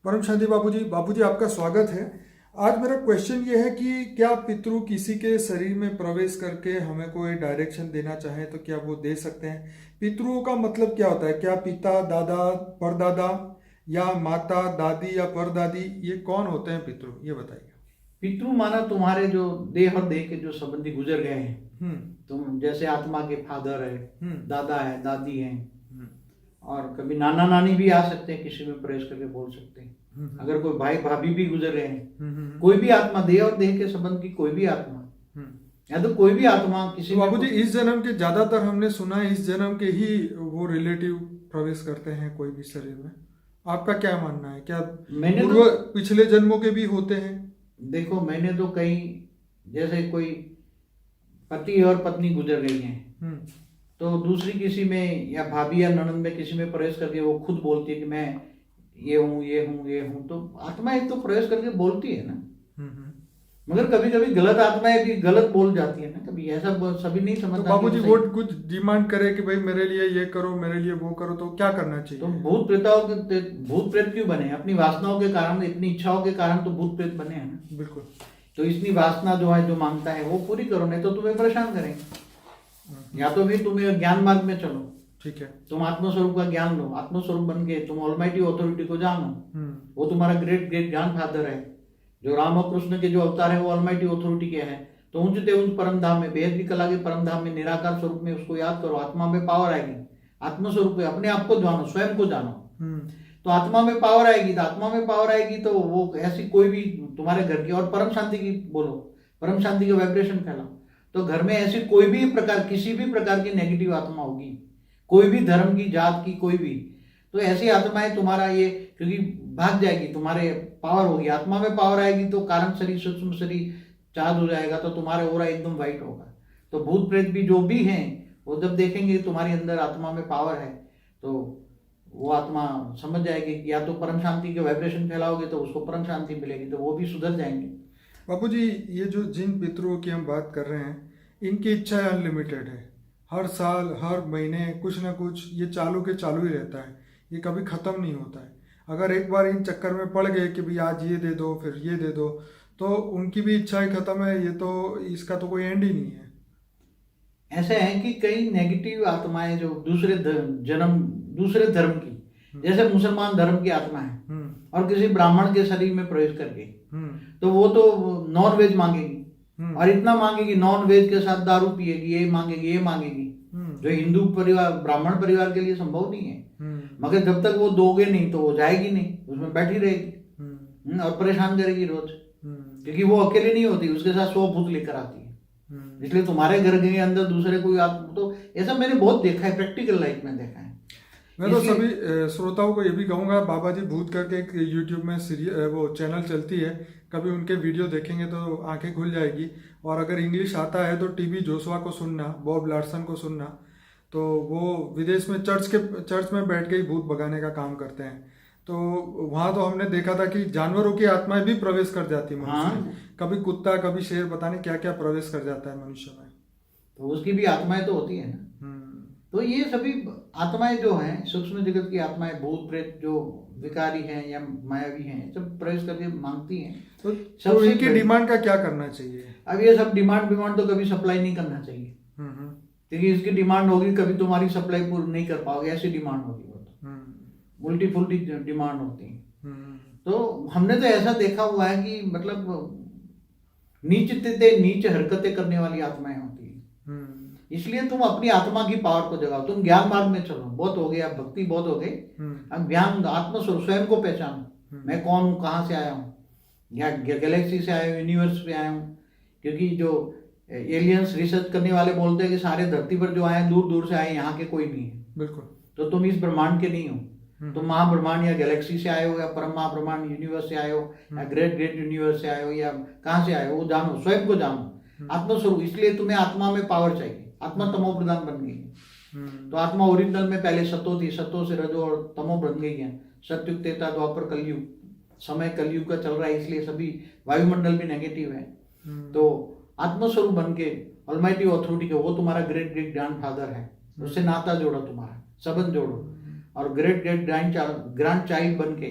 परम शांति बाबूजी आपका स्वागत है। आज मेरा क्वेश्चन ये है कि क्या पितृ किसी के शरीर में प्रवेश करके हमें कोई डायरेक्शन देना चाहे तो क्या वो दे सकते हैं? पितृओं का मतलब क्या होता है? क्या पिता, दादा, परदादा या माता, दादी या परदादी, ये कौन होते हैं पितृ? ये बताइए। पितृ माना तुम्हारे जो देह और देह के जो संबंधी गुजर गए हैं। हम्म तुम जैसे आत्मा के फादर है, दादा है, दादी है, हम्म और कभी नाना नानी भी आ सकते हैं, किसी में प्रवेश करके बोल सकते हैं। अगर कोई भाई भाभी भी गुजर रहे हैं, कोई भी आत्मा, देह और देह के संबंध की कोई भी आत्मा, या तो कोई भी आत्मा किसी बाबूजी इस जन्म के ज्यादातर हमने सुना है इस जन्म के ही वो रिलेटिव प्रवेश करते हैं कोई भी शरीर में। आपका क्या मानना है? क्या पूर्व पिछले जन्मों के भी होते हैं? देखो, मैंने तो कई, जैसे कोई पति और पत्नी गुजर गई हैं, तो दूसरी किसी में या भाभी या ननद में किसी में प्रवेश करके वो खुद बोलती है कि मैं ये हूँ, ये हूँ, ये हूँ। तो आत्माएं तो प्रवेश करके बोलती है ना, मगर कभी कभी गलत आत्माएं भी गलत बोल जाती है ना, कभी ऐसा सभी नहीं समझते। तो बाबूजी वो कुछ डिमांड करे कि भाई मेरे लिए ये करो, मेरे लिए वो करो, तो क्या करना चाहिए? तो भूत प्रेत क्यों बने? अपनी वासनाओं के कारण, इतनी इच्छाओं के कारण तो भूत प्रेत बने हैं ना। बिल्कुल। तो इतनी वासना जो है, जो मांगता है वो पूरी करो, नहीं तो तुम्हें परेशान करेंगे। या तो फिर तुम्हें ज्ञान मार्ग में चलो, ठीक है, तुम आत्मस्वरूप का ज्ञान लो, आत्मस्वरूप बन के तुम ऑलमाइटी ऑथोरिटी को जानो। वो तुम्हारा ग्रेट ग्रेट ज्ञान फादर है। जो राम और कृष्ण के जो अवतार है वो ऑलमाइटी ऑथोरिटी के हैं। तो ऊंचते ऊंच परम धाम में, बेहद की कला के परम धाम में, निराकार स्वरूप में उसको याद करो। आत्मा में पावर आएगी, आत्मस्वरूप में अपने आप को जानो, स्वयं को जानो। तो आत्मा में पावर आएगी, तो आत्मा में पावर आएगी तो वो ऐसी कोई भी तुम्हारे घर की, और परम शांति की बोलो, परम शांति का वाइब्रेशन फैलाओ, तो घर में ऐसी कोई भी प्रकार, किसी भी प्रकार की नेगेटिव आत्मा होगी, कोई भी धर्म की, जात की, कोई भी, तो ऐसी आत्माएं तुम्हारा ये, क्योंकि भाग जाएगी, तुम्हारे पावर होगी, आत्मा में पावर आएगी तो कारण शरीर, सूक्ष्म शरीर चार्ज हो जाएगा, तो तुम्हारा ओरा एकदम वाइट होगा। तो भूत प्रेत भी जो भी हैं, वो जब देखेंगे तुम्हारे अंदर आत्मा में पावर है, तो वो आत्मा समझ जाएगी कि या तो परम शांति के वाइब्रेशन फैलाओगे तो उसको परम शांति मिलेगी, तो वो भी सुधर जाएंगे। बाबूजी ये जो जिन पितरों की हम बात कर रहे हैं, इनकी इच्छा अनलिमिटेड है। हर साल, हर महीने कुछ ना कुछ ये चालू के चालू ही रहता है, ये कभी ख़त्म नहीं होता है। अगर एक बार इन चक्कर में पड़ गए कि भाई आज ये दे दो, फिर ये दे दो, तो उनकी भी इच्छाएं खत्म है। ये तो, इसका तो कोई एंड ही नहीं है। ऐसे है कि कई नेगेटिव आत्माएं जो दूसरे धर्म की, जैसे मुसलमान धर्म की आत्मा है और किसी ब्राह्मण के शरीर में प्रवेश कर गई, तो वो तो नॉन वेज मांगेगी, और इतना मांगेगी, नॉन वेज के साथ दारू पिएगी, ये मांगेगी, ये मांगेगी, जो हिंदू परिवार, ब्राह्मण परिवार के लिए संभव नहीं है। मगर जब तक वो दोगे नहीं तो वो जाएगी नहीं, उसमें बैठी रहेगी और परेशान करेगी रोज, क्योंकि वो अकेले नहीं होती, उसके साथ 100 भूत लेकर आती है। इसलिए तुम्हारे घर के अंदर दूसरे कोई तो ऐसा मैंने बहुत देखा है, प्रैक्टिकल लाइफ में देखा है। मैं तो सभी श्रोताओं को ये भी कहूँगा, बाबा जी भूत करके एक यूट्यूब में वो चैनल चलती है, कभी उनके वीडियो देखेंगे तो आंखें खुल जाएगी। और अगर इंग्लिश आता है तो टीबी जोशुआ को सुनना, बॉब लार्सन को सुनना, तो वो विदेश में चर्च में बैठ के ही भूत भगाने का काम करते हैं। तो वहाँ तो हमने देखा था कि जानवरों की आत्माएं भी प्रवेश कर जाती है मनुष्य में। कभी कुत्ता, कभी शेर, पता नहीं क्या क्या प्रवेश कर जाता है मनुष्य में, तो उसकी भी आत्माएं तो होती है ना। तो ये सभी आत्माएं जो हैं, सूक्ष्म जगत की आत्माएं, भूत प्रेत जो विकारी हैं या मायावी हैं, सब प्रवेश करके मांगती हैं। तो इनकी डिमांड का क्या करना चाहिए? अब ये सब डिमांड तो कभी सप्लाई नहीं करना चाहिए, क्योंकि इसकी डिमांड होगी, कभी तुम्हारी सप्लाई पूरी नहीं कर पाओगे, ऐसी डिमांड होगी। वो तो उल्टी फुल्टी डिमांड होती है। तो हमने तो ऐसा देखा हुआ है कि मतलब नीच हरकतें करने वाली आत्माएं होती है। इसलिए तुम अपनी आत्मा की पावर को जगाओ, तुम ज्ञान मार्ग में चलो। बहुत हो गया, भक्ति बहुत हो गई, अब ज्ञान, आत्मस्वरूप, स्वयं को पहचानो, मैं कौन हूँ, कहाँ से आया हूँ, या गैलेक्सी से आया हूँ, यूनिवर्स पे आया हूँ। क्योंकि जो एलियंस रिसर्च करने वाले बोलते हैं कि सारे धरती पर जो आए दूर दूर से आए, यहाँ के कोई नहीं है। बिल्कुल। तो तुम इस ब्रह्मांड के नहीं हो, तुम महाब्रह्मांड या गैलेक्सी से आए हो, या परम महाब्रह्मांड यूनिवर्स से आए हो, या ग्रेट ग्रेट यूनिवर्स से आए हो, या कहाँ से आए हो, वो जानो, स्वयं को जानो, आत्मस्वरूप। इसलिए तुम्हें आत्मा में पावर चाहिए। आत्मा तमो प्रधान बन गई है, तो आत्मा ओरिजिनल में पहले सतो थी, सतो से रजो और तमो बन गई है। सतयुग, त्रेता, द्वापर, कलयुग, समय कलयुग का चल रहा है, इसलिए सभी वायुमंडल भी नेगेटिव है। तो आत्मस्वरूप बन के ऑलमाइटी ऑथोरिटी के, वो तुम्हारा ग्रेट ग्रेट ग्रैंड फादर है, उससे नाता जोड़ो, तुम्हारा संबंध जोड़ो, और ग्रेट ग्रेट ग्रैंड चाइल्ड बन के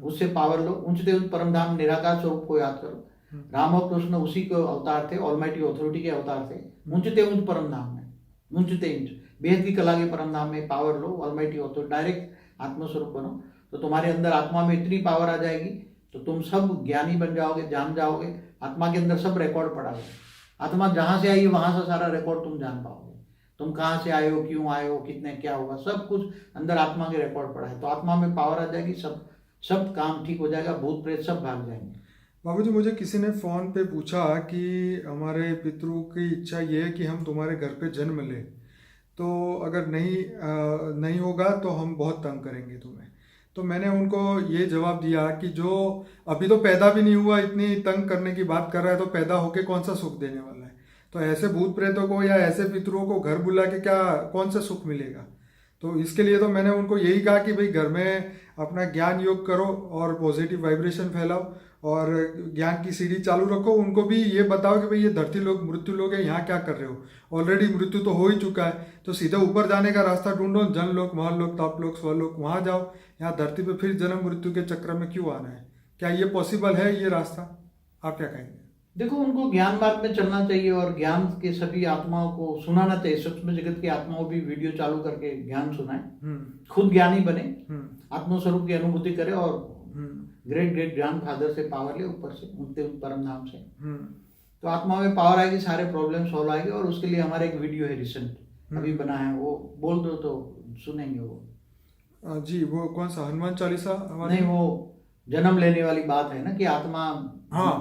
उससे पावर लो। ऊंचते उच्च परम धाम निराकार स्वरूप को याद करो। राम और कृष्ण उसी के अवतार थे, ऑलमाइटी ऑथोरिटी के अवतार थे। ऊंचते उच्च परम धाम में, ऊंचते उच्च बेहद की कला के परम धाम में पावर लो, ऑलमाइटी ऑथोरिटी, डायरेक्ट आत्मस्वरूप बनो। तो तुम्हारे अंदर आत्मा में इतनी पावर आ जाएगी तो तुम सब ज्ञानी बन जाओगे, जान जाओगे। आत्मा के अंदर सब रिकॉर्ड पड़ा है। आत्मा जहां से आई है वहां से सारा रिकॉर्ड तुम जान पाओगे। तुम कहाँ से आए हो, क्यों आए हो, कितने क्या होगा, सब कुछ अंदर आत्मा के रिकॉर्ड पड़ा है। तो आत्मा में पावर आ जाएगी, सब काम ठीक हो जाएगा, भूत प्रेत सब भाग जाएंगे। बाबूजी, मुझे किसी ने फ़ोन पे पूछा कि हमारे पितरों की इच्छा ये है कि हम तुम्हारे घर पे जन्म लें, तो अगर नहीं होगा तो हम बहुत तंग करेंगे तुम्हें। तो मैंने उनको ये जवाब दिया कि जो अभी तो पैदा भी नहीं हुआ, इतनी तंग करने की बात कर रहा है, तो पैदा होके कौन सा सुख देने वाला है। तो ऐसे भूत प्रेतों को या ऐसे पितरों को घर बुला के क्या कौन सा सुख मिलेगा। तो इसके लिए तो मैंने उनको यही कहा कि भाई घर में अपना ज्ञान योग करो और पॉजिटिव वाइब्रेशन फैलाओ और ज्ञान की सीढ़ी चालू रखो। उनको भी ये बताओ कि भाई ये धरती लोग, मृत्यु लोग है, यहाँ क्या कर रहे हो, ऑलरेडी मृत्यु तो हो ही चुका है, तो सीधे ऊपर जाने का रास्ता ढूंढो, जन लोक, महल लोक, ताप लोक, स्वलोक, वहाँ जाओ। यहाँ धरती पे फिर जन्म मृत्यु के चक्र में क्यों आना है। क्या ये पॉसिबल है ये रास्ता? आप क्या कहेंगे? देखो, उनको ज्ञान मार्ग में चलना चाहिए और ज्ञान के सभी आत्माओं को सुनाना चाहिए। सूक्ष्म जगत की आत्माओं भी वीडियो चालू करके ज्ञान सुनाए, खुद ज्ञानी बने, आत्मस्वरूप की अनुभूति करे और ग्रेट ग्रेट ज्ञान फादर से पावर ले, ऊपर से उठते परम धाम से। तो आत्मा में पावर आएगी, सारे प्रॉब्लम सॉल्व आएंगे। और उसके लिए हमारा एक वीडियो है रिसेंट अभी बना है, वो बोल दो तो सुनेंगे वो। जी, वो कौन सा हनुमान चालीसा? नहीं, वो जन्म लेने वाली बात है ना कि आत्मा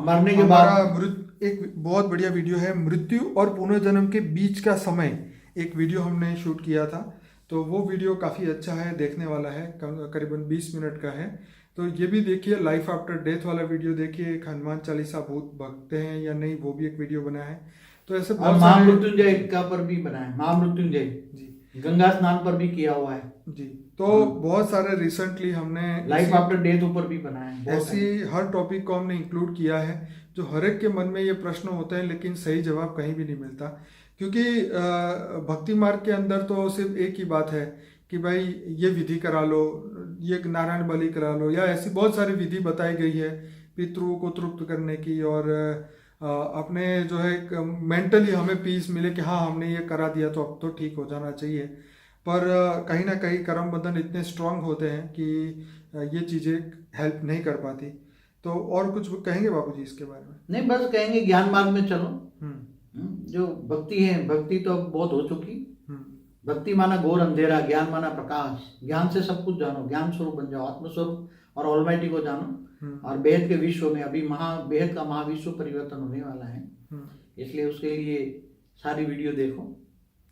मरने के बाद एक बहुत बढ़िया वीडियो है, मृत्यु और पुनर्जन्म के बीच का समय, एक वीडियो हमने शूट किया था। तो वो वीडियो काफ़ी अच्छा है, देखने वाला है, करीबन 20 मिनट का है। तो ये भी देखिए, लाइफ आफ्टर डेथ वाला वीडियो देखिए। एक हनुमान चालीसा भूत भगते हैं या नहीं, वो भी एक वीडियो बना है। तो ऐसे बहुत सारे, महामृत्युंजय का पर भी बना है, महामृत्युंजय जी, गंगा स्नान पर भी किया हुआ है जी। तो बहुत सारे रिसेंटली हमने लाइफ आफ्टर डेथ ऊपर भी बना है। ऐसी हर टॉपिक को हमने इंक्लूड किया है जो हर एक के मन में ये प्रश्न होते हैं, लेकिन सही जवाब कहीं भी नहीं मिलता। क्योंकि भक्ति मार्ग के अंदर तो सिर्फ एक ही बात है कि भाई ये विधि करा लो, ये नारायण बलि करा लो, या ऐसी बहुत सारी विधि बताई गई है पितरों को तृप्त करने की, और अपने जो है मेंटली हमें पीस मिले कि हाँ हमने ये करा दिया तो अब तो ठीक हो जाना चाहिए। पर कहीं ना कहीं कर्म बंधन इतने स्ट्रांग होते हैं कि ये चीज़ें हेल्प नहीं कर पाती। तो और कुछ कहेंगे बापूजी इसके बारे में? नहीं, बस कहेंगे ज्ञान मार्ग में चलो। जो भक्ति है, भक्ति तो अब बहुत हो चुकी। भक्ति माना घोर अंधेरा, ज्ञान माना प्रकाश। ज्ञान से सब कुछ जानो, ज्ञान स्वरूप बन जाओ, आत्मस्वरूप और ऑलमाइटी को जानो। और बेहद के विश्व में अभी बेहद का महाविश्व परिवर्तन होने वाला है, इसलिए उसके लिए सारी वीडियो देखो,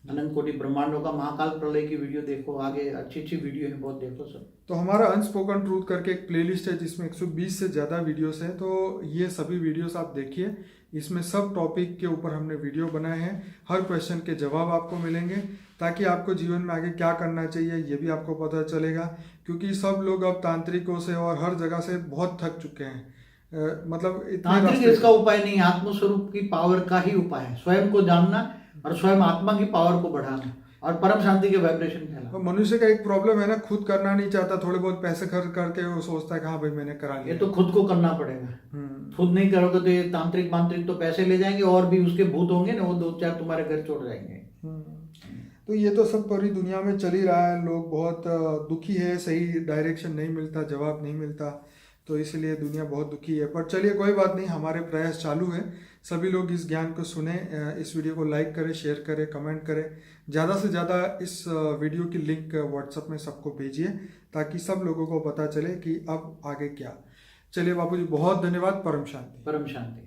अनंत कोटि ब्रह्मांडों का महाकाल प्रलय की वीडियो देखो, आगे अच्छी अच्छी वीडियो है, बहुत देखो सब। तो हमारा अनस्पोकन ट्रूथ करके एक प्लेलिस्ट है जिसमें 120 से ज़्यादा वीडियोस हैं। तो ये सभी वीडियोस आप देखिए, इसमें सब टॉपिक के ऊपर हमने वीडियो बनाए हैं। हर क्वेश्चन के जवाब आपको मिलेंगे, ताकि आपको जीवन में आगे क्या करना चाहिए ये भी आपको पता चलेगा। क्योंकि सब लोग अब तांत्रिकों से और हर जगह से बहुत थक चुके हैं। मतलब तांत्रिक इसका उपाय नहीं, आत्मस्वरूप की पावर का ही उपाय है। स्वयं को जानना और स्वयं आत्मा की पावर को बढ़ाना और परम शांति के वाइब्रेशन फैलाना। मनुष्य का एक प्रॉब्लम है ना, खुद करना नहीं चाहता, थोड़े बहुत पैसे खर्च करके वो सोचता है कि हाँ भाई मैंने करा लिया। ये तो खुद को करना पड़ेगा। खुद नहीं करोगे तो ये तांत्रिक मांत्रिक तो पैसे ले जाएंगे और भी उसके भूत होंगे ना, वो 2-4 तुम्हारे घर छोड़ जाएंगे। तो ये तो सब पूरी दुनिया में चल ही रहा है। लोग बहुत दुखी है, सही डायरेक्शन नहीं मिलता, जवाब नहीं मिलता, तो इसलिए दुनिया बहुत दुखी है। पर चलिए कोई बात नहीं, हमारे प्रयास चालू है। सभी लोग इस ज्ञान को सुने, इस वीडियो को लाइक करें, शेयर करें, कमेंट करें, ज़्यादा से ज़्यादा इस वीडियो की लिंक व्हाट्सएप में सबको भेजिए, ताकि सब लोगों को पता चले कि अब आगे क्या। चलिए बापूजी, बहुत धन्यवाद। परम शांति। परम शांति।